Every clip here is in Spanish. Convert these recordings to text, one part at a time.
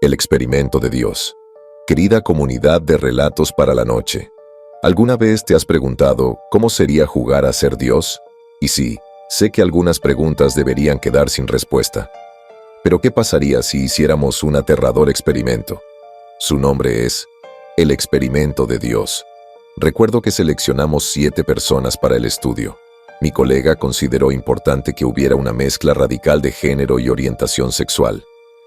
El experimento de Dios. Querida comunidad de relatos para la noche, ¿alguna vez te has preguntado cómo sería jugar a ser Dios? Y sí, sé que algunas preguntas deberían quedar sin respuesta. Pero ¿qué pasaría si hiciéramos un aterrador experimento? Su nombre es El experimento de Dios. Recuerdo que seleccionamos 7 personas para el estudio. Mi colega consideró importante que hubiera una mezcla radical de género y orientación sexual.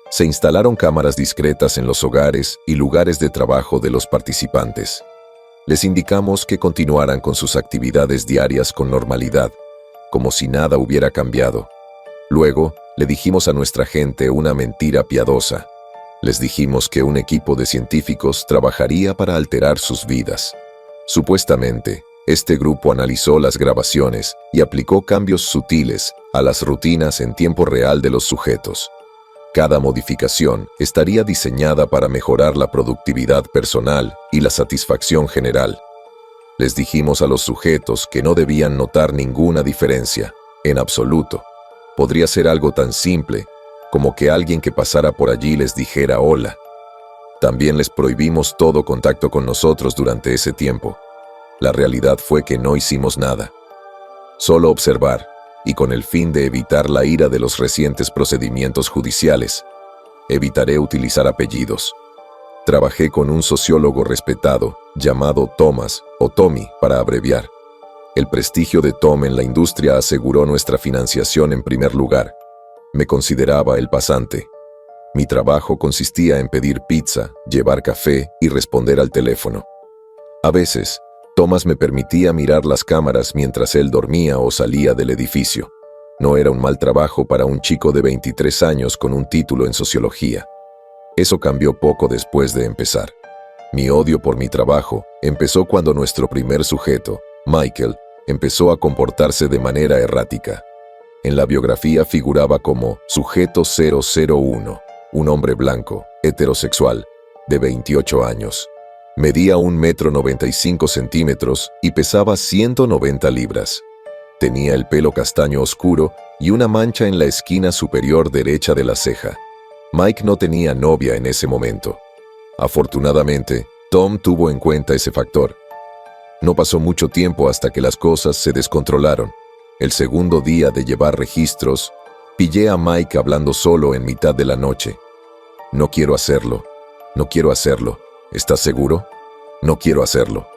Se instalaron cámaras discretas en los hogares y lugares de trabajo de los participantes. Les indicamos que continuaran con sus actividades diarias con normalidad, como si nada hubiera cambiado. Luego, le dijimos a nuestra gente una mentira piadosa. Les dijimos que un equipo de científicos trabajaría para alterar sus vidas. Supuestamente, este grupo analizó las grabaciones y aplicó cambios sutiles a las rutinas en tiempo real de los sujetos. Cada modificación estaría diseñada para mejorar la productividad personal y la satisfacción general. Les dijimos a los sujetos que no debían notar ninguna diferencia, en absoluto. Podría ser algo tan simple como que alguien que pasara por allí les dijera hola. También les prohibimos todo contacto con nosotros durante ese tiempo. La realidad fue que no hicimos nada. Solo observar, y con el fin de evitar la ira de los recientes procedimientos judiciales, evitaré utilizar apellidos. Trabajé con un sociólogo respetado, llamado Thomas, o Tommy, para abreviar. El prestigio de Tom en la industria aseguró nuestra financiación en primer lugar. Me consideraba el pasante. Mi trabajo consistía en pedir pizza, llevar café y responder al teléfono. A veces, Thomas me permitía mirar las cámaras mientras él dormía o salía del edificio. No era un mal trabajo para un chico de 23 años con un título en sociología. Eso cambió poco después de empezar. Mi odio por mi trabajo empezó cuando nuestro primer sujeto, Michael, empezó a comportarse de manera errática. En la biografía figuraba como sujeto 001, un hombre blanco, heterosexual, de 28 años. Medía 1,95 m y pesaba 190 libras. Tenía el pelo castaño oscuro y una mancha en la esquina superior derecha de la ceja. Mike no tenía novia en ese momento. Afortunadamente, Tom tuvo en cuenta ese factor. No pasó mucho tiempo hasta que las cosas se descontrolaron. El segundo día de llevar registros, pillé a Mike hablando solo en mitad de la noche. No quiero hacerlo. ¿Estás seguro? No quiero hacerlo.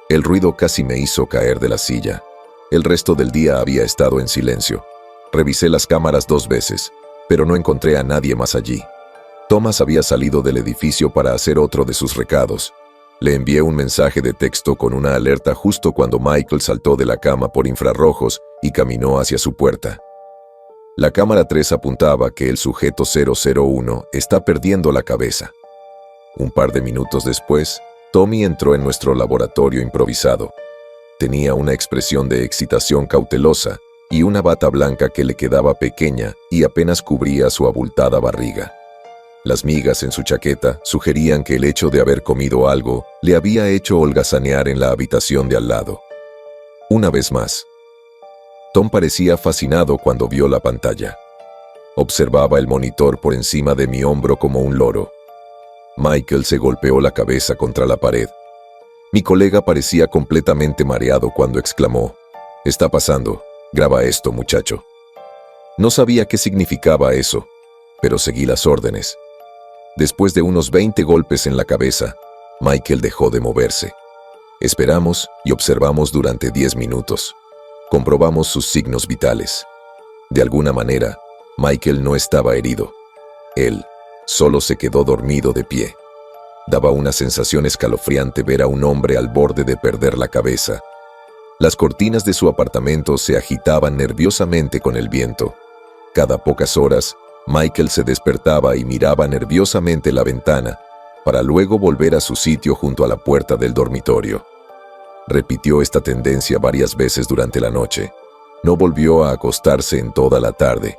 El ruido casi me hizo caer de la silla. El resto del día había estado en silencio. Revisé las cámaras 2 veces, pero no encontré a nadie más allí. Thomas había salido del edificio para hacer otro de sus recados. Le envié un mensaje de texto con una alerta justo cuando Michael saltó de la cama por infrarrojos y caminó hacia su puerta. La cámara 3 apuntaba que el sujeto 001 está perdiendo la cabeza. Un par de minutos después, Tommy entró en nuestro laboratorio improvisado. Tenía una expresión de excitación cautelosa y una bata blanca que le quedaba pequeña y apenas cubría su abultada barriga. Las migas en su chaqueta sugerían que el hecho de haber comido algo le había hecho holgazanear en la habitación de al lado. Una vez más, Tom parecía fascinado cuando vio la pantalla. Observaba el monitor por encima de mi hombro como un loro. Michael se golpeó la cabeza contra la pared. Mi colega parecía completamente mareado cuando exclamó: «Está pasando, graba esto, muchacho». No sabía qué significaba eso, pero seguí las órdenes. Después de unos 20 golpes en la cabeza, Michael dejó de moverse. Esperamos y observamos durante 10 minutos. Comprobamos sus signos vitales. De alguna manera, Michael no estaba herido. Él solo se quedó dormido de pie. Daba una sensación escalofriante ver a un hombre al borde de perder la cabeza. Las cortinas de su apartamento se agitaban nerviosamente con el viento. Cada pocas horas, Michael se despertaba y miraba nerviosamente la ventana, para luego volver a su sitio junto a la puerta del dormitorio. Repitió esta tendencia varias veces durante la noche. No volvió a acostarse en toda la tarde.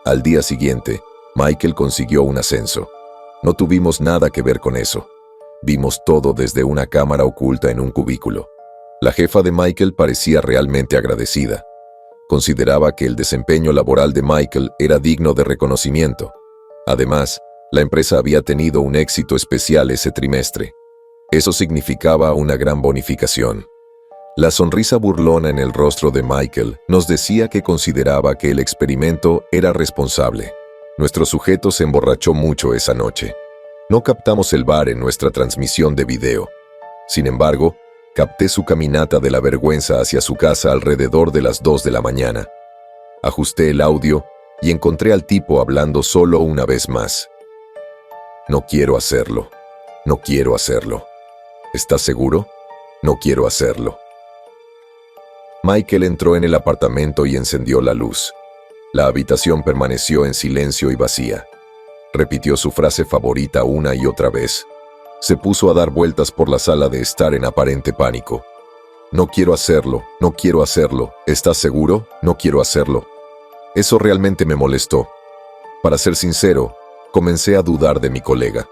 Al día siguiente, Michael consiguió un ascenso. No tuvimos nada que ver con eso. Vimos todo desde una cámara oculta en un cubículo. La jefa de Michael parecía realmente agradecida. Consideraba que el desempeño laboral de Michael era digno de reconocimiento. Además, La empresa había tenido un éxito especial ese trimestre. Eso significaba una gran bonificación. La sonrisa burlona en el rostro de Michael nos decía que consideraba que el experimento era responsable. Nuestro sujeto se emborrachó mucho esa noche. No captamos el bar en nuestra transmisión de video. Sin embargo, capté su caminata de la vergüenza hacia su casa alrededor de las 2 de la mañana. Ajusté el audio y encontré al tipo hablando solo una vez más. No quiero hacerlo. No quiero hacerlo. ¿Estás seguro? No quiero hacerlo. Michael entró en el apartamento y encendió la luz. La habitación permaneció en silencio y vacía. Repitió su frase favorita una y otra vez. Se puso a dar vueltas por la sala de estar en aparente pánico. No quiero hacerlo, no quiero hacerlo. ¿Estás seguro? No quiero hacerlo. Eso realmente me molestó. Para ser sincero, comencé a dudar de mi colega.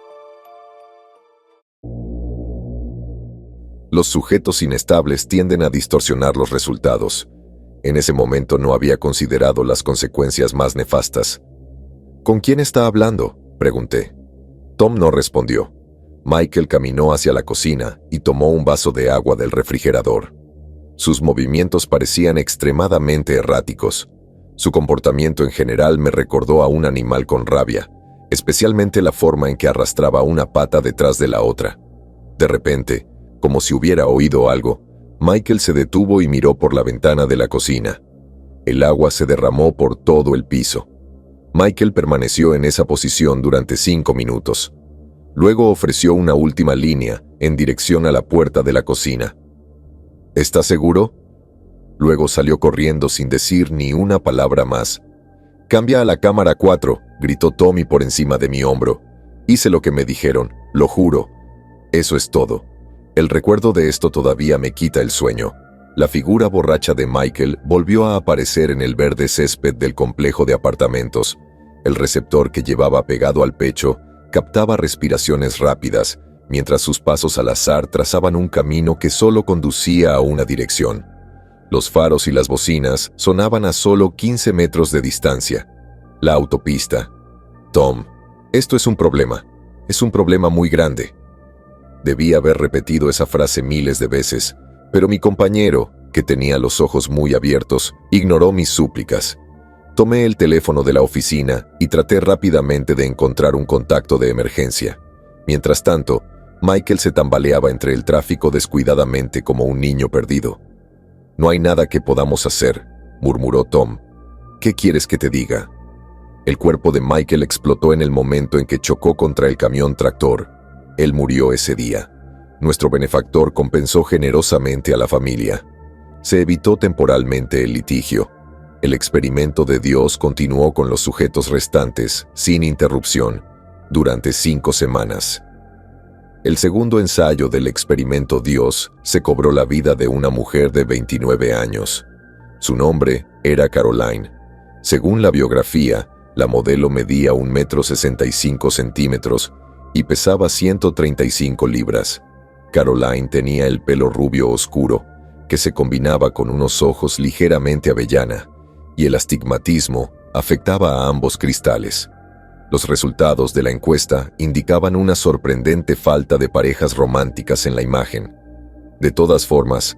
Los sujetos inestables tienden a distorsionar los resultados. En ese momento no había considerado las consecuencias más nefastas. ¿Con quién está hablando?, pregunté. Tom no respondió. Michael caminó hacia la cocina y tomó un vaso de agua del refrigerador. Sus movimientos parecían extremadamente erráticos. Su comportamiento en general me recordó a un animal con rabia, especialmente la forma en que arrastraba una pata detrás de la otra. De repente, como si hubiera oído algo, Michael se detuvo y miró por la ventana de la cocina. El agua se derramó por todo el piso. Michael permaneció en esa posición durante 5 minutos. Luego ofreció una última línea en dirección a la puerta de la cocina. ¿Estás seguro? Luego salió corriendo sin decir ni una palabra más. «Cambia a la cámara 4», gritó Tommy por encima de mi hombro. Hice lo que me dijeron, lo juro. Eso es todo. El recuerdo de esto todavía me quita el sueño. La figura borracha de Michael volvió a aparecer en el verde césped del complejo de apartamentos. El receptor que llevaba pegado al pecho captaba respiraciones rápidas, mientras sus pasos al azar trazaban un camino que solo conducía a una dirección. Los faros y las bocinas sonaban a solo 15 metros de distancia. La autopista. Tom, esto es un problema. Es un problema muy grande. Debí haber repetido esa frase miles de veces, pero mi compañero, que tenía los ojos muy abiertos, ignoró mis súplicas. Tomé el teléfono de la oficina y traté rápidamente de encontrar un contacto de emergencia. Mientras tanto, Michael se tambaleaba entre el tráfico descuidadamente como un niño perdido. «No hay nada que podamos hacer», murmuró Tom. «¿Qué quieres que te diga?» El cuerpo de Michael explotó en el momento en que chocó contra el camión tractor. Él murió ese día. Nuestro benefactor compensó generosamente a la familia. Se evitó temporalmente el litigio. El experimento de Dios continuó con los sujetos restantes, sin interrupción, durante 5 semanas. El segundo ensayo del experimento Dios se cobró la vida de una mujer de 29 años. Su nombre era Caroline. Según la biografía, la modelo medía 1,65 m y pesaba 135 libras. Caroline tenía el pelo rubio oscuro, que se combinaba con unos ojos ligeramente avellana, y el astigmatismo afectaba a ambos cristales. Los resultados de la encuesta indicaban una sorprendente falta de parejas románticas en la imagen. De todas formas,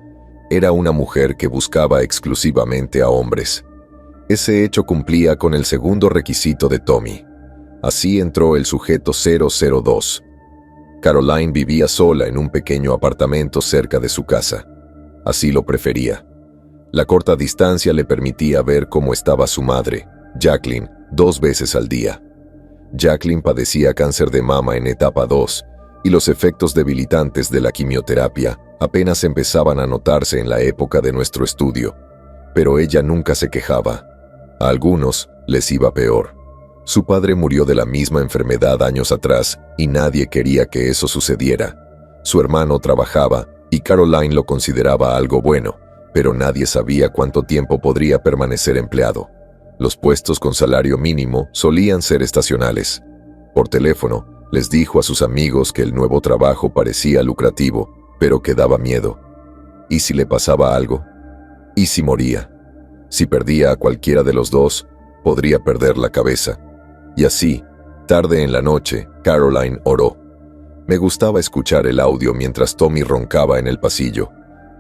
era una mujer que buscaba exclusivamente a hombres. Ese hecho cumplía con el segundo requisito de Tommy. Así entró el sujeto 002. Caroline vivía sola en un pequeño apartamento cerca de su casa. Así lo prefería. La corta distancia le permitía ver cómo estaba su madre, Jacqueline, 2 veces al día. Jacqueline padecía cáncer de mama en etapa 2 y los efectos debilitantes de la quimioterapia apenas empezaban a notarse en la época de nuestro estudio. Pero ella nunca se quejaba. A algunos les iba peor. Su padre murió de la misma enfermedad años atrás y nadie quería que eso sucediera. Su hermano trabajaba y Caroline lo consideraba algo bueno, pero nadie sabía cuánto tiempo podría permanecer empleado. Los puestos con salario mínimo solían ser estacionales. Por teléfono, les dijo a sus amigos que el nuevo trabajo parecía lucrativo, pero que daba miedo. ¿Y si le pasaba algo? ¿Y si moría? Si perdía a cualquiera de los dos, podría perder la cabeza. Y así, Tarde en la noche, Caroline oró. Me gustaba escuchar el audio mientras Tommy roncaba en el pasillo.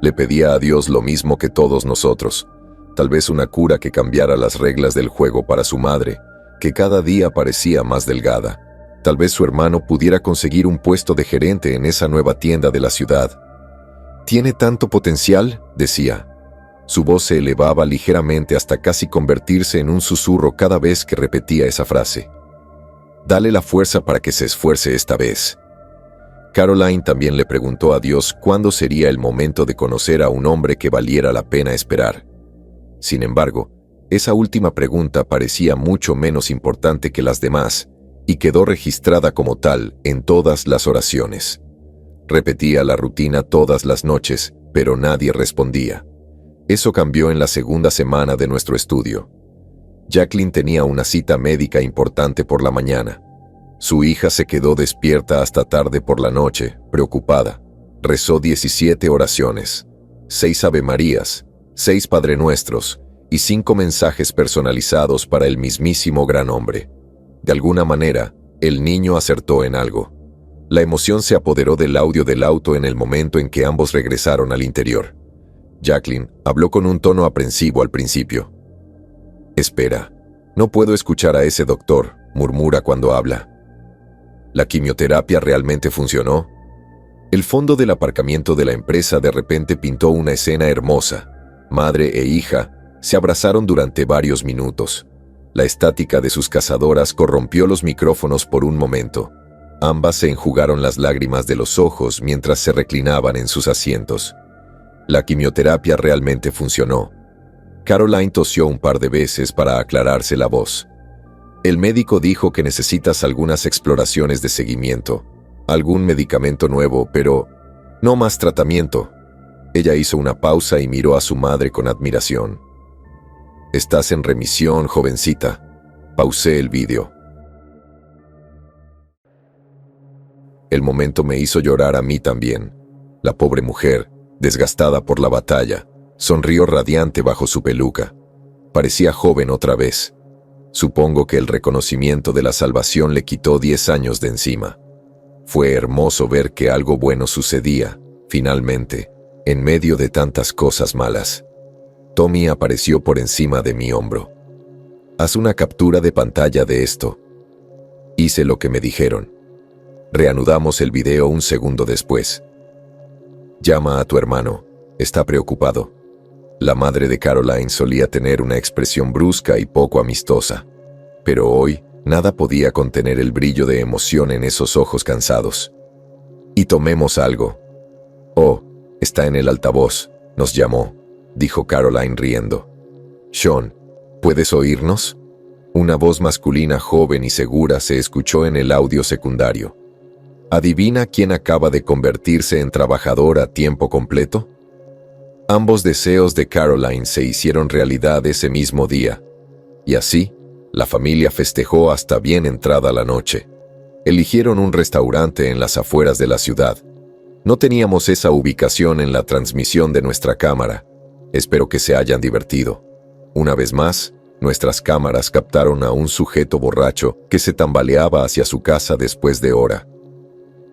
Le pedía a Dios lo mismo que todos nosotros. Tal vez una cura que cambiara las reglas del juego para su madre, que cada día parecía más delgada. Tal vez su hermano pudiera conseguir un puesto de gerente en esa nueva tienda de la ciudad. «Tiene tanto potencial», decía. Su voz se elevaba ligeramente hasta casi convertirse en un susurro cada vez que repetía esa frase. «Dale la fuerza para que se esfuerce esta vez». Caroline también le preguntó a Dios cuándo sería el momento de conocer a un hombre que valiera la pena esperar. Sin embargo, esa última pregunta parecía mucho menos importante que las demás y quedó registrada como tal en todas las oraciones. Repetía la rutina todas las noches, pero nadie respondía. Eso cambió en la segunda semana de nuestro estudio. Jacqueline tenía una cita médica importante por la mañana. Su hija se quedó despierta hasta tarde por la noche, preocupada. Rezó 17 oraciones, 6 Avemarías, 6 Padre Nuestros y 5 mensajes personalizados para el mismísimo gran hombre. De alguna manera, el niño acertó en algo. La emoción se apoderó del audio del auto en el momento en que ambos regresaron al interior. Jacqueline habló con un tono aprensivo al principio. «Espera, no puedo escuchar a ese doctor», murmura cuando habla. ¿La quimioterapia realmente funcionó? El fondo del aparcamiento de la empresa de repente pintó una escena hermosa. Madre e hija se abrazaron durante varios minutos. La estática de sus cazadoras corrompió los micrófonos por un momento. Ambas se enjugaron las lágrimas de los ojos mientras se reclinaban en sus asientos. La quimioterapia realmente funcionó. Caroline tosió un par de veces para aclararse la voz. El médico dijo que necesitas algunas exploraciones de seguimiento, algún medicamento nuevo, pero no más tratamiento. Ella hizo una pausa y miró a su madre con admiración. «Estás en remisión, jovencita». Pausé el vídeo. El momento me hizo llorar a mí también. La pobre mujer, desgastada por la batalla, sonrió radiante bajo su peluca. Parecía joven otra vez. Supongo que el reconocimiento de la salvación le quitó 10 años de encima. Fue hermoso ver que algo bueno sucedía, finalmente, en medio de tantas cosas malas. Tommy apareció por encima de mi hombro. «Haz una captura de pantalla de esto». Hice lo que me dijeron. Reanudamos el video un segundo después. «Llama a tu hermano, está preocupado». La madre de Caroline solía tener una expresión brusca y poco amistosa, pero hoy nada podía contener el brillo de emoción en esos ojos cansados. «Y tomemos algo». «Oh, está en el altavoz», nos llamó, dijo Caroline riendo. «Sean, ¿puedes oírnos?». Una voz masculina joven y segura se escuchó en el audio secundario. ¿Adivina quién acaba de convertirse en trabajador a tiempo completo? Ambos deseos de Caroline se hicieron realidad ese mismo día, y así, la familia festejó hasta bien entrada la noche. Eligieron un restaurante en las afueras de la ciudad. No teníamos esa ubicación en la transmisión de nuestra cámara. Espero que se hayan divertido. Una vez más, nuestras cámaras captaron a un sujeto borracho que se tambaleaba hacia su casa después de hora.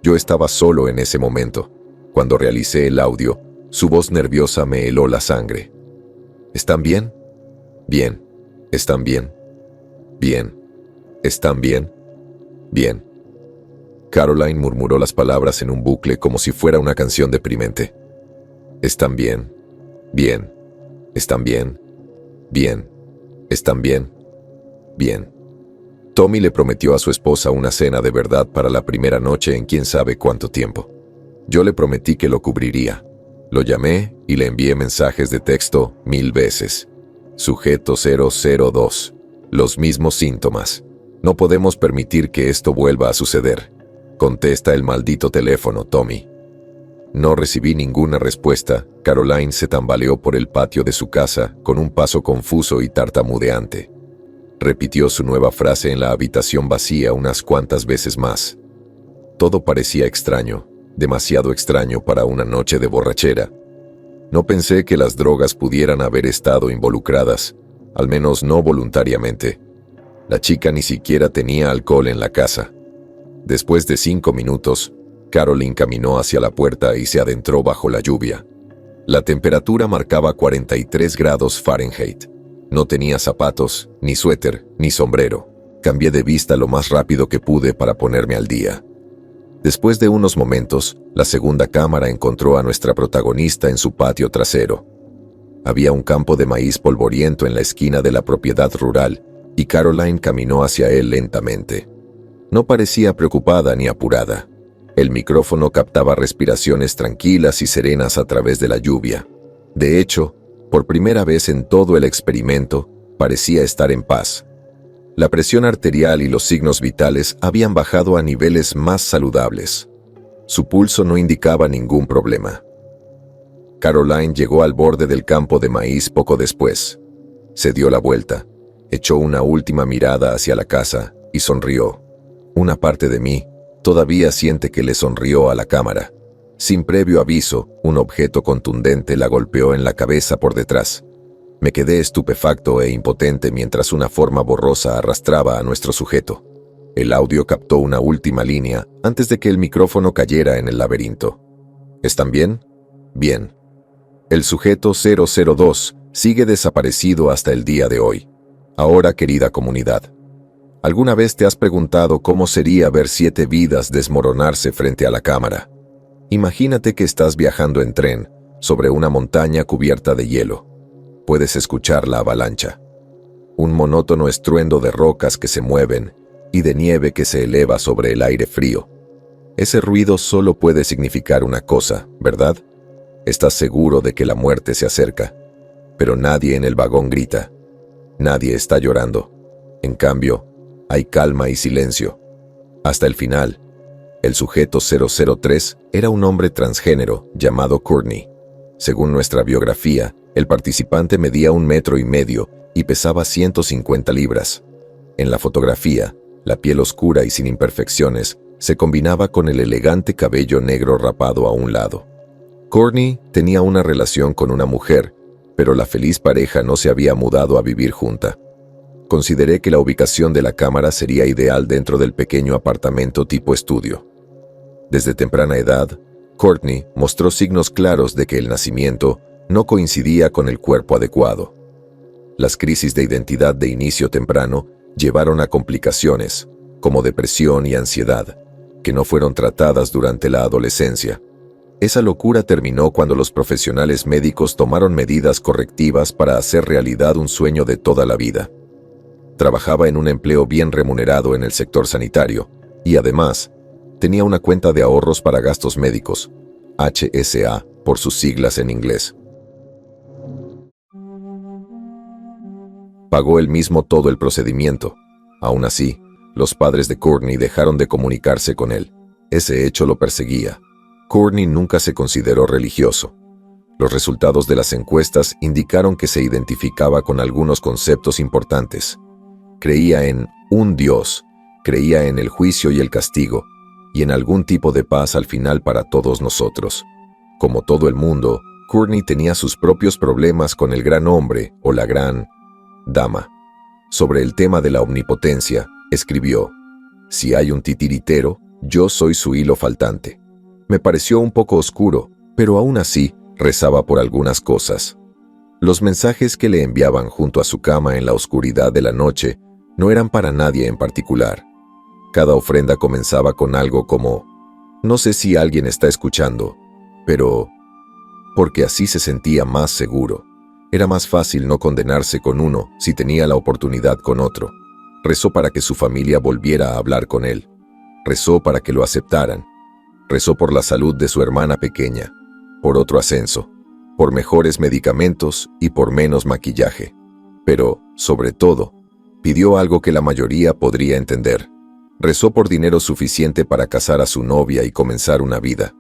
Yo estaba solo en ese momento. Cuando realicé el audio, su voz nerviosa me heló la sangre. ¿Están bien? Bien. ¿Están bien? Bien. ¿Están bien? Bien. Caroline murmuró las palabras en un bucle como si fuera una canción deprimente. ¿Están bien? Bien. ¿Están bien? Bien. ¿Están bien? Bien. Tommy le prometió a su esposa una cena de verdad para la primera noche en quién sabe cuánto tiempo. Yo le prometí que lo cubriría. Lo llamé y le envié mensajes de texto 1000 veces. Sujeto 002. Los mismos síntomas. No podemos permitir que esto vuelva a suceder. Contesta el maldito teléfono, Tommy. No recibí ninguna respuesta. Caroline se tambaleó por el patio de su casa con un paso confuso y tartamudeante. Repitió su nueva frase en la habitación vacía unas cuantas veces más. Todo parecía extraño, demasiado extraño para una noche de borrachera. No pensé que las drogas pudieran haber estado involucradas, al menos no voluntariamente. La chica ni siquiera tenía alcohol en la casa. Después de 5 minutos, Caroline caminó hacia la puerta y se adentró bajo la lluvia. La temperatura marcaba 43 grados Fahrenheit. No tenía zapatos, ni suéter, ni sombrero. Cambié de vista lo más rápido que pude para ponerme al día. Después de unos momentos, la segunda cámara encontró a nuestra protagonista en su patio trasero. Había un campo de maíz polvoriento en la esquina de la propiedad rural y Caroline caminó hacia él lentamente. No parecía preocupada ni apurada. El micrófono captaba respiraciones tranquilas y serenas a través de la lluvia. De hecho, por primera vez en todo el experimento, parecía estar en paz. La presión arterial y los signos vitales habían bajado a niveles más saludables. Su pulso no indicaba ningún problema. Caroline llegó al borde del campo de maíz poco después. Se dio la vuelta, echó una última mirada hacia la casa y sonrió. Una parte de mí todavía siente que le sonrió a la cámara. Sin previo aviso, un objeto contundente la golpeó en la cabeza por detrás. Me quedé estupefacto e impotente mientras una forma borrosa arrastraba a nuestro sujeto. El audio captó una última línea antes de que el micrófono cayera en el laberinto. ¿Están bien? Bien. El sujeto 002 sigue desaparecido hasta el día de hoy. Ahora, querida comunidad, ¿alguna vez te has preguntado cómo sería ver 7 vidas desmoronarse frente a la cámara? Imagínate que estás viajando en tren sobre una montaña cubierta de hielo. Puedes escuchar la avalancha. Un monótono estruendo de rocas que se mueven y de nieve que se eleva sobre el aire frío. Ese ruido solo puede significar una cosa, ¿verdad? Estás seguro de que la muerte se acerca, pero nadie en el vagón grita. Nadie está llorando. En cambio, hay calma y silencio. Hasta el final, el sujeto 003 era un hombre transgénero llamado Courtney. Según nuestra biografía, el participante medía 1,5 metros y pesaba 150 libras. En la fotografía, la piel oscura y sin imperfecciones se combinaba con el elegante cabello negro rapado a un lado. Courtney tenía una relación con una mujer, pero la feliz pareja no se había mudado a vivir junta. Consideré que la ubicación de la cámara sería ideal dentro del pequeño apartamento tipo estudio. Desde temprana edad, Courtney mostró signos claros de que el nacimiento no coincidía con el cuerpo adecuado. Las crisis de identidad de inicio temprano llevaron a complicaciones, como depresión y ansiedad, que no fueron tratadas durante la adolescencia. Esa locura terminó cuando los profesionales médicos tomaron medidas correctivas para hacer realidad un sueño de toda la vida. Trabajaba en un empleo bien remunerado en el sector sanitario y además tenía una cuenta de ahorros para gastos médicos, HSA por sus siglas en inglés. Pagó él mismo todo el procedimiento. Aún así, los padres de Courtney dejaron de comunicarse con él. Ese hecho lo perseguía. Courtney nunca se consideró religioso. Los resultados de las encuestas indicaron que se identificaba con algunos conceptos importantes. Creía en un Dios, creía en el juicio y el castigo, y en algún tipo de paz al final para todos nosotros. Como todo el mundo, Courtney tenía sus propios problemas con el gran hombre o la gran dama. Sobre el tema de la omnipotencia, escribió: «Si hay un titiritero, yo soy su hilo faltante». Me pareció un poco oscuro, pero aún así rezaba por algunas cosas. Los mensajes que le enviaban junto a su cama en la oscuridad de la noche no eran para nadie en particular. Cada ofrenda comenzaba con algo como: «No sé si alguien está escuchando, pero…», porque así se sentía más seguro. Era más fácil no condenarse con uno si tenía la oportunidad con otro. Rezó para que su familia volviera a hablar con él. Rezó para que lo aceptaran. Rezó por la salud de su hermana pequeña, por otro ascenso, por mejores medicamentos y por menos maquillaje. Pero, sobre todo, pidió algo que la mayoría podría entender. Rezó por dinero suficiente para casar a su novia y comenzar una vida.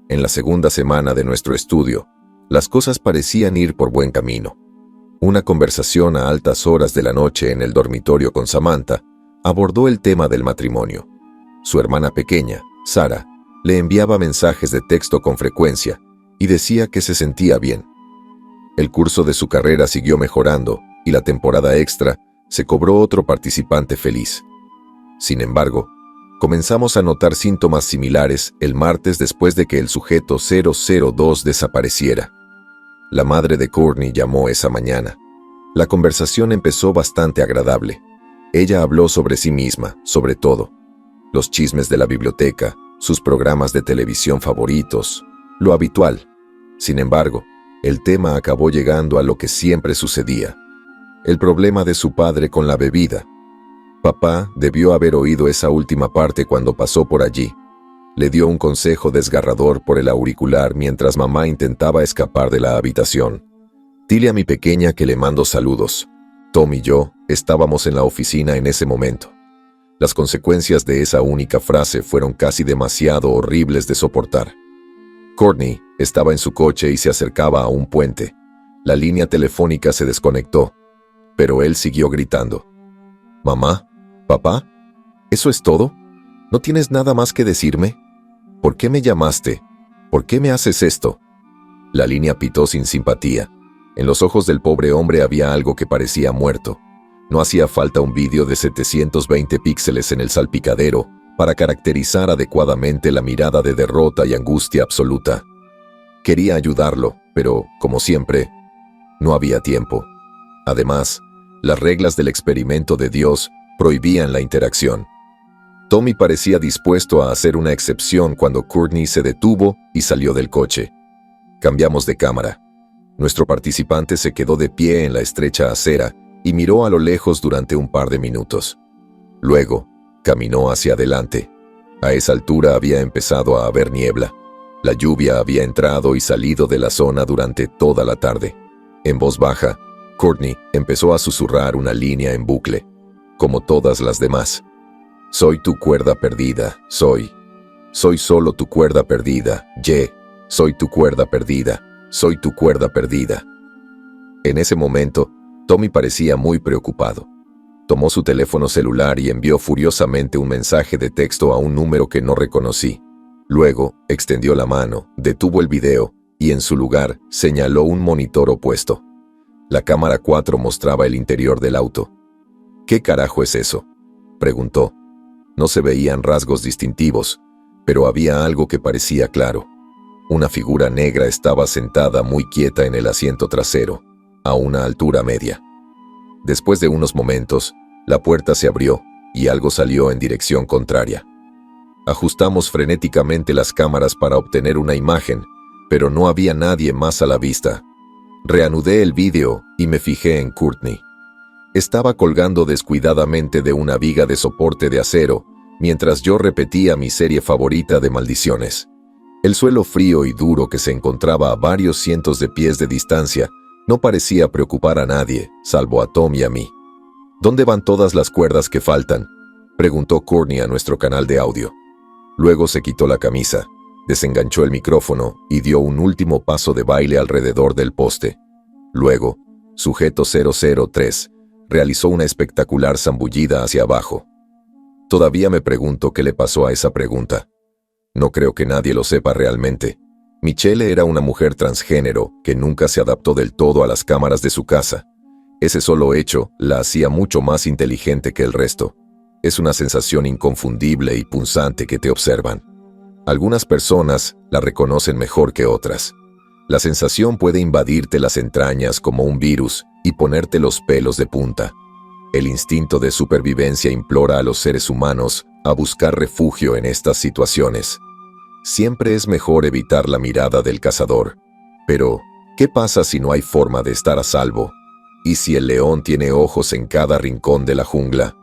En la segunda semana de nuestro estudio, las cosas parecían ir por buen camino. Una conversación a altas horas de la noche en el dormitorio con Samantha abordó el tema del matrimonio. Su hermana pequeña, Sara, le enviaba mensajes de texto con frecuencia y decía que se sentía bien. El curso de su carrera siguió mejorando y la temporada extra Se cobró otro participante feliz. Sin embargo, comenzamos a notar síntomas similares el martes después de que el sujeto 002 desapareciera. La madre de Courtney llamó esa mañana. La conversación empezó bastante agradable. Ella habló sobre sí misma, sobre todo. Los chismes de la biblioteca, sus programas de televisión favoritos, lo habitual. Sin embargo, el tema acabó llegando a lo que siempre sucedía. El problema de su padre con la bebida. Papá debió haber oído esa última parte cuando pasó por allí. Le dio un consejo desgarrador por el auricular mientras mamá intentaba escapar de la habitación. Dile a mi pequeña que le mando saludos. Tom y yo estábamos en la oficina en ese momento. Las consecuencias de esa única frase fueron casi demasiado horribles de soportar. Courtney estaba en su coche y se acercaba a un puente. La línea telefónica se desconectó, pero él siguió gritando. «Mamá, papá, ¿eso es todo? ¿No tienes nada más que decirme? ¿Por qué me llamaste? ¿Por qué me haces esto?» La línea pitó sin simpatía. En los ojos del pobre hombre había algo que parecía muerto. No hacía falta un vídeo de 720 píxeles en el salpicadero para caracterizar adecuadamente la mirada de derrota y angustia absoluta. Quería ayudarlo, pero, como siempre, no había tiempo. Además, las reglas del experimento de Dios prohibían la interacción. Tommy parecía dispuesto a hacer una excepción cuando Courtney se detuvo y salió del coche. Cambiamos de cámara. Nuestro participante se quedó de pie en la estrecha acera y miró a lo lejos durante un par de minutos. Luego, caminó hacia adelante. A esa altura había empezado a haber niebla. La lluvia había entrado y salido de la zona durante toda la tarde. En voz baja, Courtney empezó a susurrar una línea en bucle, como todas las demás. «Soy tu cuerda perdida, soy solo tu cuerda perdida, soy tu cuerda perdida, soy tu cuerda perdida». En ese momento, Tommy parecía muy preocupado. Tomó su teléfono celular y envió furiosamente un mensaje de texto a un número que no reconocí. Luego, extendió la mano, detuvo el video y en su lugar señaló un monitor opuesto. La cámara 4 mostraba el interior del auto. «¿Qué carajo es eso?», preguntó. No se veían rasgos distintivos, pero había algo que parecía claro. Una figura negra estaba sentada muy quieta en el asiento trasero, a una altura media. Después de unos momentos, la puerta se abrió y algo salió en dirección contraria. Ajustamos frenéticamente las cámaras para obtener una imagen, pero no había nadie más a la vista. Reanudé el vídeo y me fijé en Courtney. Estaba colgando descuidadamente de una viga de soporte de acero, mientras yo repetía mi serie favorita de maldiciones. El suelo frío y duro que se encontraba a varios cientos de pies de distancia no parecía preocupar a nadie, salvo a Tom y a mí. «¿Dónde van todas las cuerdas que faltan?», preguntó Courtney a nuestro canal de audio. Luego se quitó la camisa, desenganchó el micrófono y dio un último paso de baile alrededor del poste. Luego, sujeto 003 realizó una espectacular zambullida hacia abajo. Todavía me pregunto qué le pasó a esa pregunta. No creo que nadie lo sepa realmente. Michelle era una mujer transgénero que nunca se adaptó del todo a las cámaras de su casa. Ese solo hecho la hacía mucho más inteligente que el resto. Es una sensación inconfundible y punzante que te observan. Algunas personas la reconocen mejor que otras. La sensación puede invadirte las entrañas como un virus y ponerte los pelos de punta. El instinto de supervivencia implora a los seres humanos a buscar refugio en estas situaciones. Siempre es mejor evitar la mirada del cazador. Pero, ¿qué pasa si no hay forma de estar a salvo? ¿Y si el león tiene ojos en cada rincón de la jungla?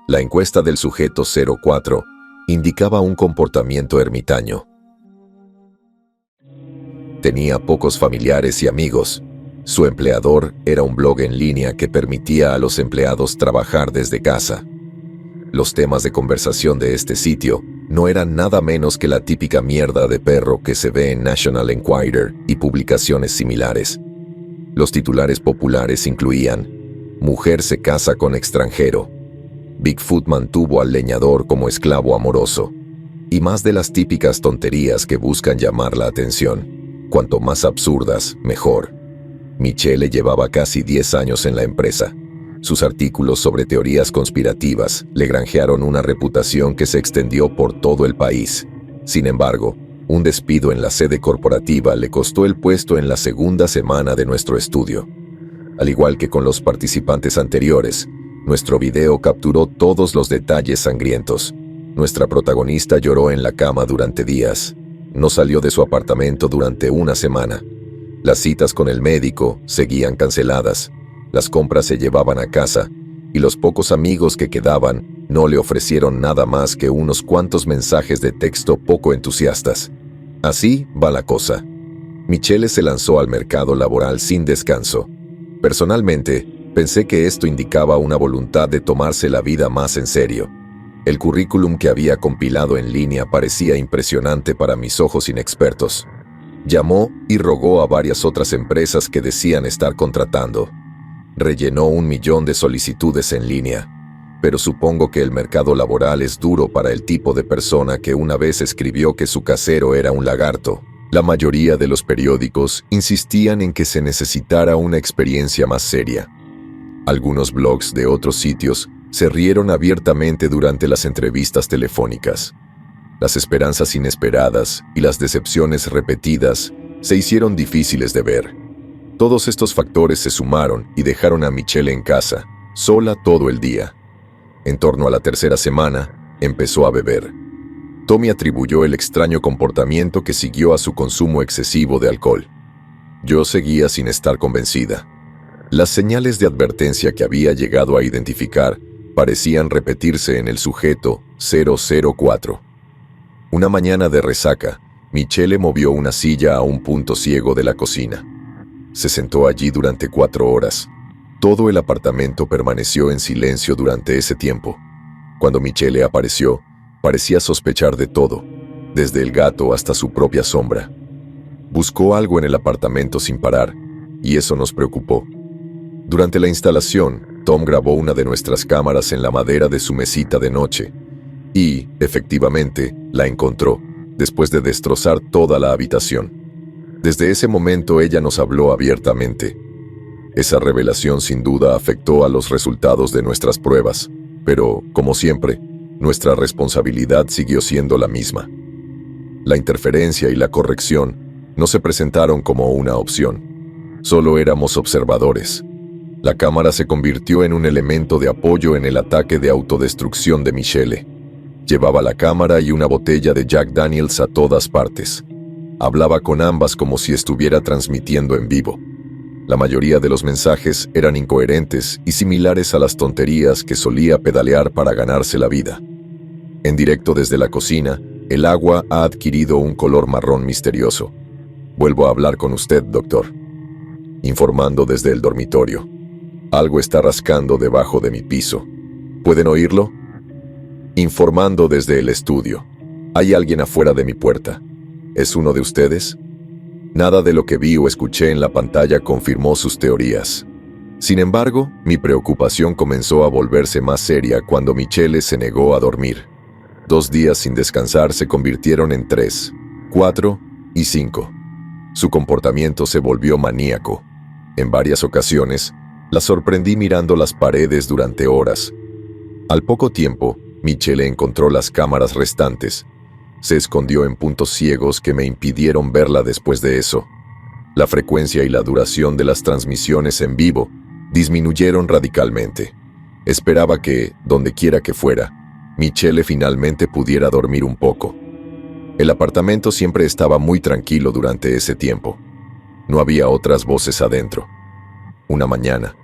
La encuesta del sujeto 04 indicaba un comportamiento ermitaño. Tenía pocos familiares y amigos. Su empleador era un blog en línea que permitía a los empleados trabajar desde casa. Los temas de conversación de este sitio no eran nada menos que la típica mierda de perro que se ve en National Enquirer y publicaciones similares. Los titulares populares incluían: «Mujer se casa con extranjero», «Bigfoot mantuvo al leñador como esclavo amoroso», y más de las típicas tonterías que buscan llamar la atención. Cuanto más absurdas, mejor. Michelle llevaba casi 10 años en la empresa. Sus artículos sobre teorías conspirativas le granjearon una reputación que se extendió por todo el país. Sin embargo, un despido en la sede corporativa le costó el puesto en la segunda semana de nuestro estudio. Al igual que con los participantes anteriores, nuestro video capturó todos los detalles sangrientos. Nuestra protagonista lloró en la cama durante días. No salió de su apartamento durante una semana. Las citas con el médico seguían canceladas. Las compras se llevaban a casa, y los pocos amigos que quedaban no le ofrecieron nada más que unos cuantos mensajes de texto poco entusiastas. Así va la cosa. Michelle se lanzó al mercado laboral sin descanso. Personalmente, pensé que esto indicaba una voluntad de tomarse la vida más en serio. El currículum que había compilado en línea parecía impresionante para mis ojos inexpertos. Llamó y rogó a varias otras empresas que decían estar contratando. Rellenó 1 millón de solicitudes en línea, pero supongo que el mercado laboral es duro para el tipo de persona que una vez escribió que su casero era un lagarto. La mayoría de los periódicos insistían en que se necesitara una experiencia más seria. Algunos blogs de otros sitios se rieron abiertamente durante las entrevistas telefónicas. Las esperanzas inesperadas y las decepciones repetidas se hicieron difíciles de ver. Todos estos factores se sumaron y dejaron a Michelle en casa, sola todo el día. En torno a la tercera semana, empezó a beber. Tommy atribuyó el extraño comportamiento que siguió a su consumo excesivo de alcohol. Yo seguía sin estar convencida. Las señales de advertencia que había llegado a identificar parecían repetirse en el sujeto 004. Una mañana de resaca, Michelle movió una silla a un punto ciego de la cocina. Se sentó allí durante 4 horas. Todo el apartamento permaneció en silencio durante ese tiempo. Cuando Michelle apareció, parecía sospechar de todo, desde el gato hasta su propia sombra. Buscó algo en el apartamento sin parar, y eso nos preocupó. Durante la instalación, Tom grabó una de nuestras cámaras en la madera de su mesita de noche, y, efectivamente, la encontró, después de destrozar toda la habitación. Desde ese momento ella nos habló abiertamente. Esa revelación sin duda afectó a los resultados de nuestras pruebas, pero, como siempre, nuestra responsabilidad siguió siendo la misma. La interferencia y la corrección no se presentaron como una opción. Solo éramos observadores. La cámara se convirtió en un elemento de apoyo en el ataque de autodestrucción de Michelle. Llevaba la cámara y una botella de Jack Daniels a todas partes. Hablaba con ambas como si estuviera transmitiendo en vivo. La mayoría de los mensajes eran incoherentes y similares a las tonterías que solía pedalear para ganarse la vida. En directo desde la cocina, el agua ha adquirido un color marrón misterioso. Vuelvo a hablar con usted, doctor. Informando desde el dormitorio. Algo está rascando debajo de mi piso. ¿Pueden oírlo? Informando desde el estudio. Hay alguien afuera de mi puerta. ¿Es uno de ustedes? Nada de lo que vi o escuché en la pantalla confirmó sus teorías. Sin embargo, mi preocupación comenzó a volverse más seria cuando Michelle se negó a dormir. 2 días sin descansar se convirtieron en 3, 4 y 5. Su comportamiento se volvió maníaco. En varias ocasiones, la sorprendí mirando las paredes durante horas. Al poco tiempo, Michelle encontró las cámaras restantes. Se escondió en puntos ciegos que me impidieron verla después de eso. La frecuencia y la duración de las transmisiones en vivo disminuyeron radicalmente. Esperaba que, donde quiera que fuera, Michelle finalmente pudiera dormir un poco. El apartamento siempre estaba muy tranquilo durante ese tiempo. No había otras voces adentro. Una mañana,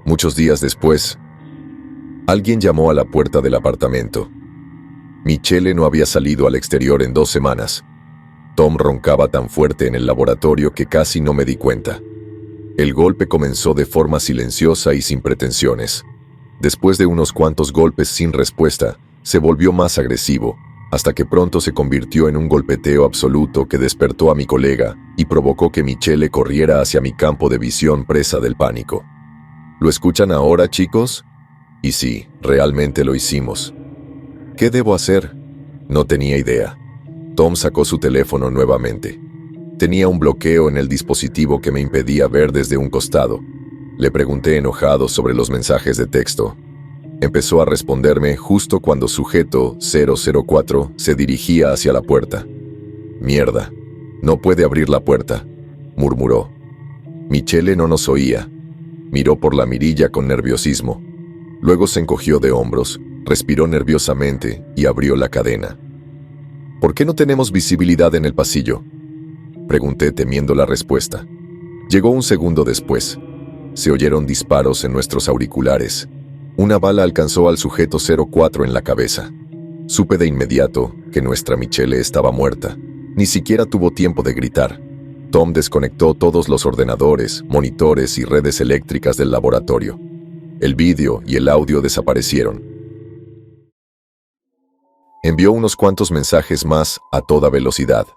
muchos días después, alguien llamó a la puerta del apartamento. Michelle no había salido al exterior en 2 semanas. Tom roncaba tan fuerte en el laboratorio que casi no me di cuenta. El golpe comenzó de forma silenciosa y sin pretensiones. Después de unos cuantos golpes sin respuesta, se volvió más agresivo, hasta que pronto se convirtió en un golpeteo absoluto que despertó a mi colega y provocó que Michelle corriera hacia mi campo de visión presa del pánico. ¿Lo escuchan ahora, chicos? Y sí, realmente lo hicimos. ¿Qué debo hacer? No tenía idea. Tom sacó su teléfono nuevamente. Tenía un bloqueo en el dispositivo que me impedía ver desde un costado. Le pregunté enojado sobre los mensajes de texto. Empezó a responderme justo cuando sujeto 004 se dirigía hacia la puerta. «Mierda, no puede abrir la puerta», murmuró. Michele no nos oía. Miró por la mirilla con nerviosismo. Luego se encogió de hombros, respiró nerviosamente y abrió la cadena. «¿Por qué no tenemos visibilidad en el pasillo?», pregunté temiendo la respuesta. Llegó un segundo después. Se oyeron disparos en nuestros auriculares. Una bala alcanzó al sujeto 04 en la cabeza. Supe de inmediato que nuestra Michele estaba muerta. Ni siquiera tuvo tiempo de gritar. Tom desconectó todos los ordenadores, monitores y redes eléctricas del laboratorio. El vídeo y el audio desaparecieron. Envió unos cuantos mensajes más a toda velocidad.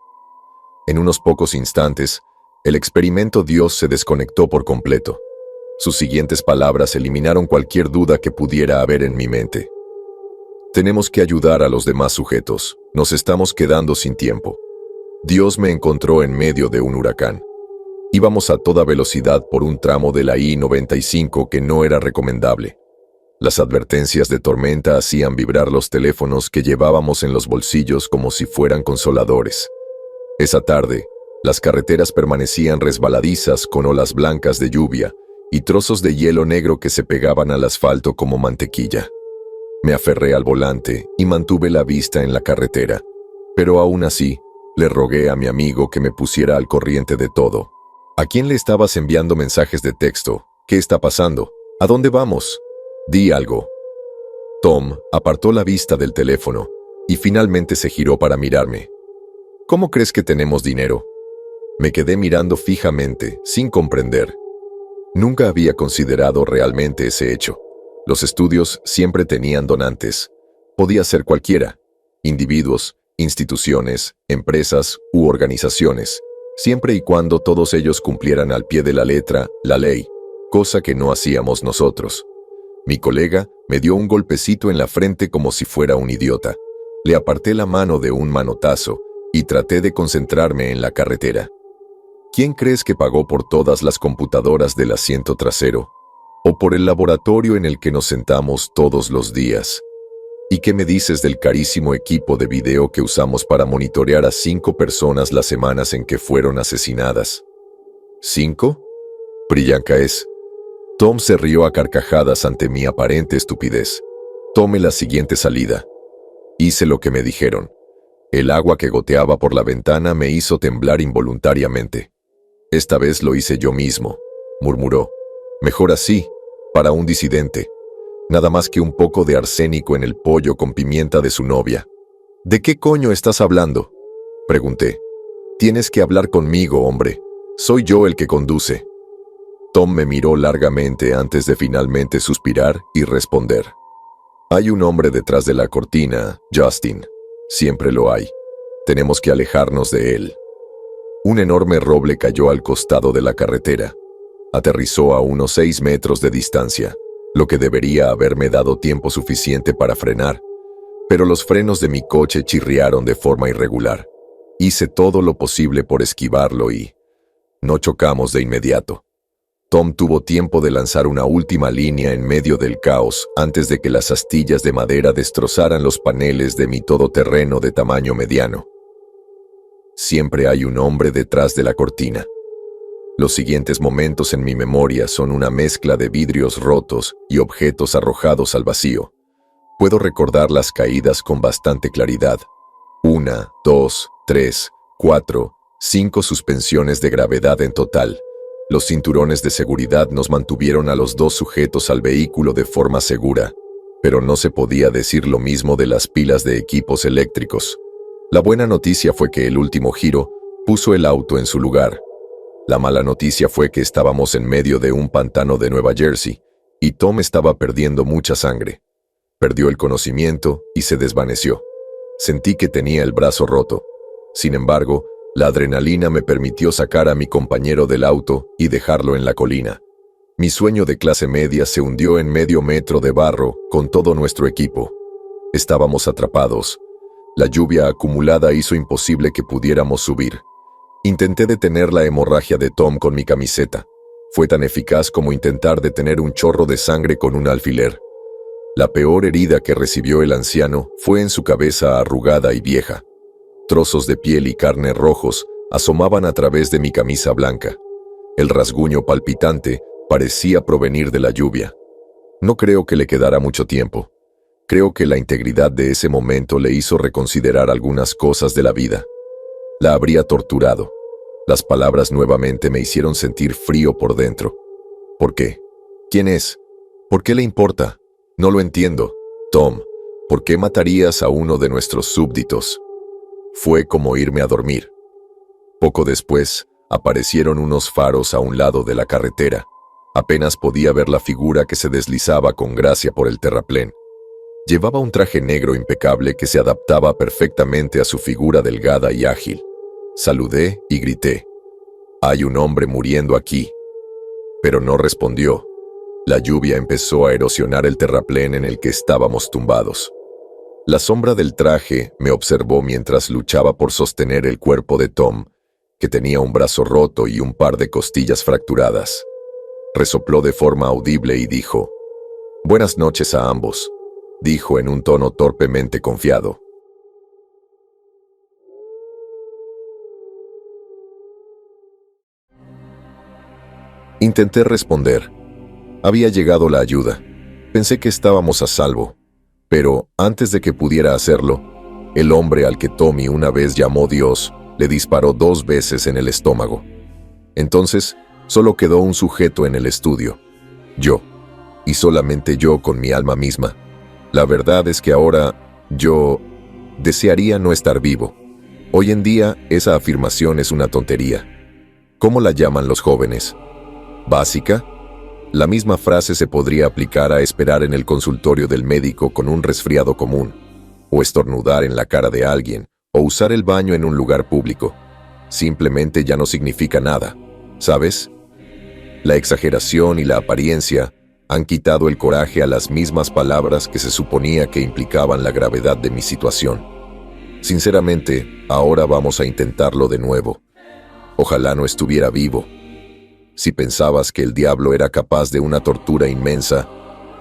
En unos pocos instantes, el experimento Dios se desconectó por completo. Sus siguientes palabras eliminaron cualquier duda que pudiera haber en mi mente. «Tenemos que ayudar a los demás sujetos. Nos estamos quedando sin tiempo». Dios me encontró en medio de un huracán. Íbamos a toda velocidad por un tramo de la I-95 que no era recomendable. Las advertencias de tormenta hacían vibrar los teléfonos que llevábamos en los bolsillos como si fueran consoladores. Esa tarde, las carreteras permanecían resbaladizas con olas blancas de lluvia y trozos de hielo negro que se pegaban al asfalto como mantequilla. Me aferré al volante y mantuve la vista en la carretera, pero aún así, le rogué a mi amigo que me pusiera al corriente de todo. «¿A quién le estabas enviando mensajes de texto? ¿Qué está pasando? ¿A dónde vamos? Di algo». Tom apartó la vista del teléfono y finalmente se giró para mirarme. «¿Cómo crees que tenemos dinero?». Me quedé mirando fijamente, sin comprender. Nunca había considerado realmente ese hecho. Los estudios siempre tenían donantes. Podía ser cualquiera, individuos, instituciones, empresas u organizaciones, siempre y cuando todos ellos cumplieran al pie de la letra la ley, cosa que no hacíamos nosotros. Mi colega me dio un golpecito en la frente como si fuera un idiota. Le aparté la mano de un manotazo y traté de concentrarme en la carretera. ¿Quién crees que pagó por todas las computadoras del asiento trasero? ¿O por el laboratorio en el que nos sentamos todos los días? ¿Y qué me dices del carísimo equipo de video que usamos para monitorear a 5 personas las semanas en que fueron asesinadas? ¿5? Priyanka es. Tom se rió a carcajadas ante mi aparente estupidez. Tomé la siguiente salida. Hice lo que me dijeron. El agua que goteaba por la ventana me hizo temblar involuntariamente. «Esta vez lo hice yo mismo», murmuró. «Mejor así, para un disidente. Nada más que un poco de arsénico en el pollo con pimienta de su novia». «¿De qué coño estás hablando?», pregunté. «Tienes que hablar conmigo, hombre. Soy yo el que conduce». Tom me miró largamente antes de finalmente suspirar y responder. «Hay un hombre detrás de la cortina, Justin. Siempre lo hay. Tenemos que alejarnos de él». Un enorme roble cayó al costado de la carretera. Aterrizó a unos 6 metros de distancia, lo que debería haberme dado tiempo suficiente para frenar, pero los frenos de mi coche chirriaron de forma irregular. Hice todo lo posible por esquivarlo y no chocamos de inmediato. Tom tuvo tiempo de lanzar una última línea en medio del caos antes de que las astillas de madera destrozaran los paneles de mi todoterreno de tamaño mediano. Siempre hay un hombre detrás de la cortina. Los siguientes momentos en mi memoria son una mezcla de vidrios rotos y objetos arrojados al vacío. Puedo recordar las caídas con bastante claridad. 1, 2, 3, 4, 5 suspensiones de gravedad en total. Los cinturones de seguridad nos mantuvieron a los 2 sujetos al vehículo de forma segura, pero no se podía decir lo mismo de las pilas de equipos eléctricos. La buena noticia fue que el último giro puso el auto en su lugar. La mala noticia fue que estábamos en medio de un pantano de Nueva Jersey y Tom estaba perdiendo mucha sangre. Perdió el conocimiento y se desvaneció. Sentí que tenía el brazo roto. Sin embargo, la adrenalina me permitió sacar a mi compañero del auto y dejarlo en la colina. Mi sueño de clase media se hundió en medio metro de barro con todo nuestro equipo. Estábamos atrapados. La lluvia acumulada hizo imposible que pudiéramos subir. Intenté detener la hemorragia de Tom con mi camiseta. Fue tan eficaz como intentar detener un chorro de sangre con un alfiler. La peor herida que recibió el anciano fue en su cabeza arrugada y vieja. Trozos de piel y carne rojos asomaban a través de mi camisa blanca. El rasguño palpitante parecía provenir de la lluvia. No creo que le quedara mucho tiempo. Creo que la integridad de ese momento le hizo reconsiderar algunas cosas de la vida. La habría torturado. Las palabras nuevamente me hicieron sentir frío por dentro. ¿Por qué? ¿Quién es? ¿Por qué le importa? No lo entiendo. Tom, ¿por qué matarías a uno de nuestros súbditos? Fue como irme a dormir. Poco después, aparecieron unos faros a un lado de la carretera. Apenas podía ver la figura que se deslizaba con gracia por el terraplén. Llevaba un traje negro impecable que se adaptaba perfectamente a su figura delgada y ágil. Saludé y grité: «Hay un hombre muriendo aquí». Pero no respondió. La lluvia empezó a erosionar el terraplén en el que estábamos tumbados. La sombra del traje me observó mientras luchaba por sostener el cuerpo de Tom, que tenía un brazo roto y un par de costillas fracturadas. Resopló de forma audible y dijo: «Buenas noches a ambos», dijo en un tono torpemente confiado. Intenté responder. Había llegado la ayuda. Pensé que estábamos a salvo. Pero, antes de que pudiera hacerlo, el hombre al que Tommy una vez llamó Dios le disparó 2 veces en el estómago. Entonces, solo quedó un sujeto en el estudio. Yo. Y solamente yo con mi alma misma. La verdad es que ahora, yo desearía no estar vivo. Hoy en día, esa afirmación es una tontería. ¿Cómo la llaman los jóvenes? ¿Básica? La misma frase se podría aplicar a esperar en el consultorio del médico con un resfriado común, o estornudar en la cara de alguien, o usar el baño en un lugar público. Simplemente ya no significa nada, ¿sabes? La exageración y la apariencia han quitado el coraje a las mismas palabras que se suponía que implicaban la gravedad de mi situación. Sinceramente, ahora vamos a intentarlo de nuevo. Ojalá no estuviera vivo. Si pensabas que el diablo era capaz de una tortura inmensa,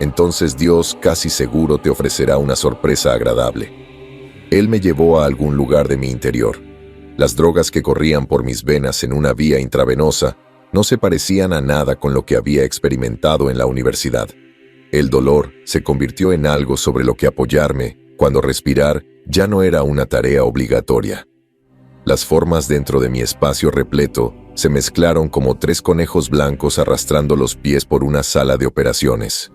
entonces Dios casi seguro te ofrecerá una sorpresa agradable. Él me llevó a algún lugar de mi interior. Las drogas que corrían por mis venas en una vía intravenosa no se parecían a nada con lo que había experimentado en la universidad. El dolor se convirtió en algo sobre lo que apoyarme cuando respirar ya no era una tarea obligatoria. Las formas dentro de mi espacio repleto se mezclaron como 3 conejos blancos arrastrando los pies por una sala de operaciones.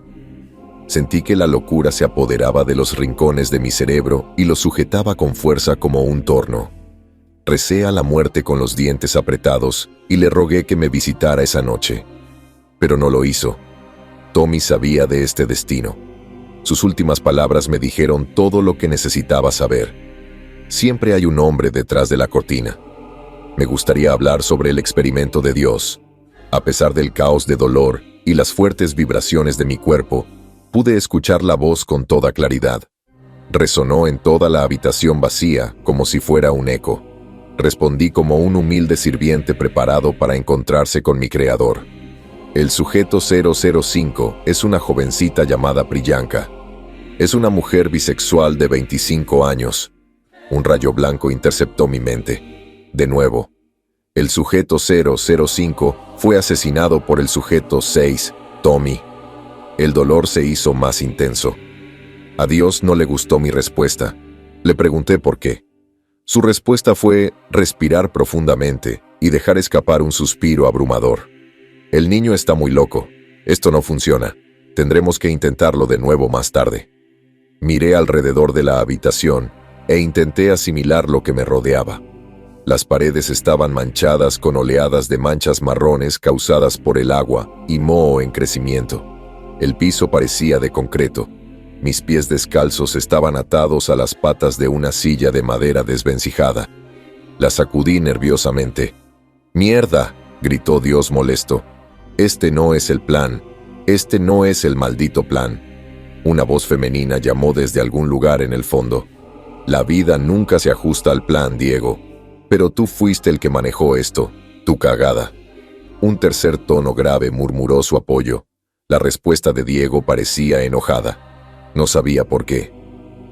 Sentí que la locura se apoderaba de los rincones de mi cerebro y los sujetaba con fuerza como un torno. Recé a la muerte con los dientes apretados y le rogué que me visitara esa noche. Pero no lo hizo. Tommy sabía de este destino. Sus últimas palabras me dijeron todo lo que necesitaba saber. Siempre hay un hombre detrás de la cortina. Me gustaría hablar sobre el experimento de Dios. A pesar del caos de dolor y las fuertes vibraciones de mi cuerpo, pude escuchar la voz con toda claridad. Resonó en toda la habitación vacía como si fuera un eco. Respondí como un humilde sirviente preparado para encontrarse con mi creador. El sujeto 005 es una jovencita llamada Priyanka. Es una mujer bisexual de 25 años. Un rayo blanco interceptó mi mente. De nuevo, el sujeto 005 fue asesinado por el sujeto 6, Tommy. El dolor se hizo más intenso. A Dios no le gustó mi respuesta. Le pregunté por qué. Su respuesta fue respirar profundamente y dejar escapar un suspiro abrumador. El niño está muy loco. Esto no funciona. Tendremos que intentarlo de nuevo más tarde. Miré alrededor de la habitación e intenté asimilar lo que me rodeaba. Las paredes estaban manchadas con oleadas de manchas marrones causadas por el agua y moho en crecimiento. El piso parecía de concreto. Mis pies descalzos estaban atados a las patas de una silla de madera desvencijada. La sacudí nerviosamente. «¡Mierda!», gritó Dios molesto. «Este no es el plan. Este no es el maldito plan». Una voz femenina llamó desde algún lugar en el fondo. «La vida nunca se ajusta al plan, Diego. Pero tú fuiste el que manejó esto. Tu cagada». Un tercer tono grave murmuró su apoyo. La respuesta de Diego parecía enojada. No sabía por qué.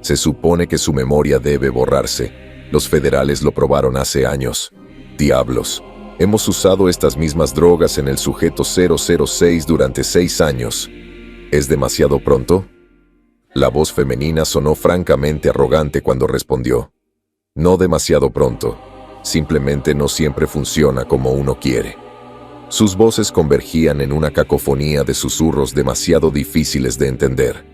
Se supone que su memoria debe borrarse. Los federales lo probaron hace años. Diablos. Hemos usado estas mismas drogas en el sujeto 006 durante 6 años. ¿Es demasiado pronto? La voz femenina sonó francamente arrogante cuando respondió. No demasiado pronto. Simplemente no siempre funciona como uno quiere. Sus voces convergían en una cacofonía de susurros demasiado difíciles de entender.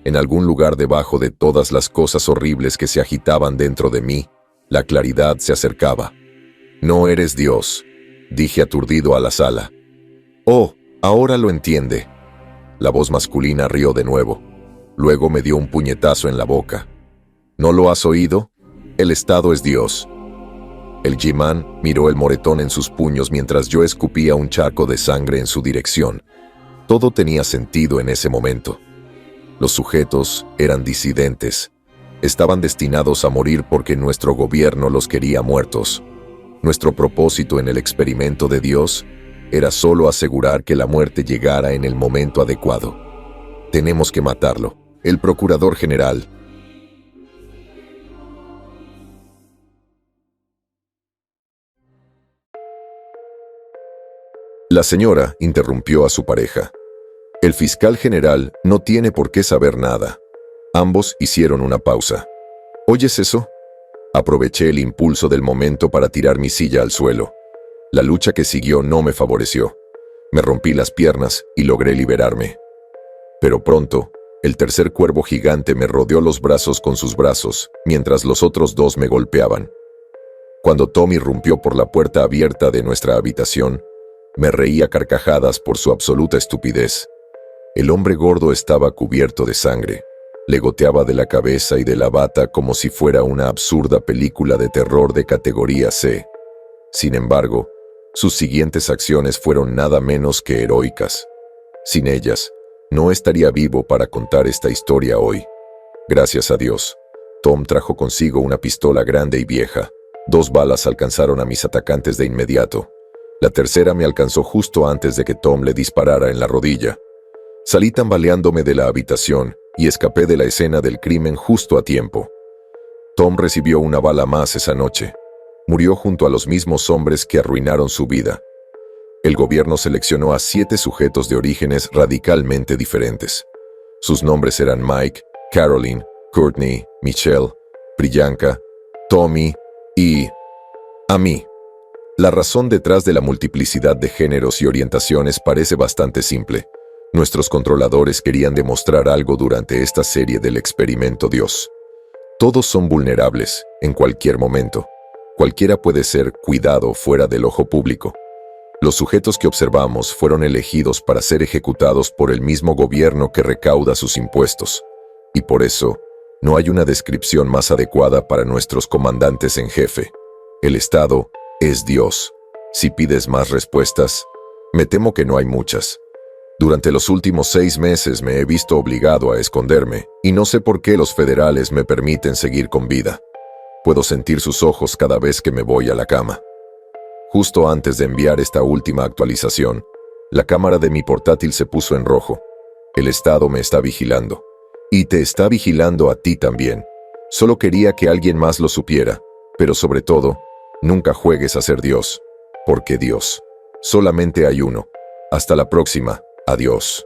En algún lugar debajo de todas las cosas horribles que se agitaban dentro de mí, la claridad se acercaba. No eres Dios, dije aturdido a la sala. Oh, ahora lo entiende. La voz masculina rió de nuevo. Luego me dio un puñetazo en la boca. ¿No lo has oído? El Estado es Dios. El G-Man miró el moretón en sus puños mientras yo escupía un charco de sangre en su dirección. Todo tenía sentido en ese momento. Los sujetos eran disidentes. Estaban destinados a morir porque nuestro gobierno los quería muertos. Nuestro propósito en el experimento de Dios era solo asegurar que la muerte llegara en el momento adecuado. Tenemos que matarlo. El procurador general. La señora interrumpió a su pareja. El fiscal general no tiene por qué saber nada. Ambos hicieron una pausa. ¿Oyes eso? Aproveché el impulso del momento para tirar mi silla al suelo. La lucha que siguió no me favoreció. Me rompí las piernas y logré liberarme. Pero pronto, el tercer cuervo gigante me rodeó los brazos con sus brazos, mientras los otros dos me golpeaban. Cuando Tom irrumpió por la puerta abierta de nuestra habitación, me reí a carcajadas por su absoluta estupidez. El hombre gordo estaba cubierto de sangre. Le goteaba de la cabeza y de la bata como si fuera una absurda película de terror de categoría C. Sin embargo, sus siguientes acciones fueron nada menos que heroicas. Sin ellas, no estaría vivo para contar esta historia hoy. Gracias a Dios, Tom trajo consigo una pistola grande y vieja. 2 balas alcanzaron a mis atacantes de inmediato. La tercera me alcanzó justo antes de que Tom le disparara en la rodilla. Salí tambaleándome de la habitación y escapé de la escena del crimen justo a tiempo. Tom recibió una bala más esa noche. Murió junto a los mismos hombres que arruinaron su vida. El gobierno seleccionó a 7 sujetos de orígenes radicalmente diferentes. Sus nombres eran Mike, Caroline, Courtney, Michelle, Priyanka, Tommy y... a mí. La razón detrás de la multiplicidad de géneros y orientaciones parece bastante simple. Nuestros controladores querían demostrar algo durante esta serie del experimento Dios. Todos son vulnerables, en cualquier momento. Cualquiera puede ser cuidado fuera del ojo público. Los sujetos que observamos fueron elegidos para ser ejecutados por el mismo gobierno que recauda sus impuestos. Y por eso, no hay una descripción más adecuada para nuestros comandantes en jefe. El Estado es Dios. Si pides más respuestas, me temo que no hay muchas. Durante los últimos 6 meses me he visto obligado a esconderme, y no sé por qué los federales me permiten seguir con vida. Puedo sentir sus ojos cada vez que me voy a la cama. Justo antes de enviar esta última actualización, la cámara de mi portátil se puso en rojo. El Estado me está vigilando. Y te está vigilando a ti también. Solo quería que alguien más lo supiera, pero sobre todo, nunca juegues a ser Dios, porque Dios solamente hay uno. Hasta la próxima. Adiós.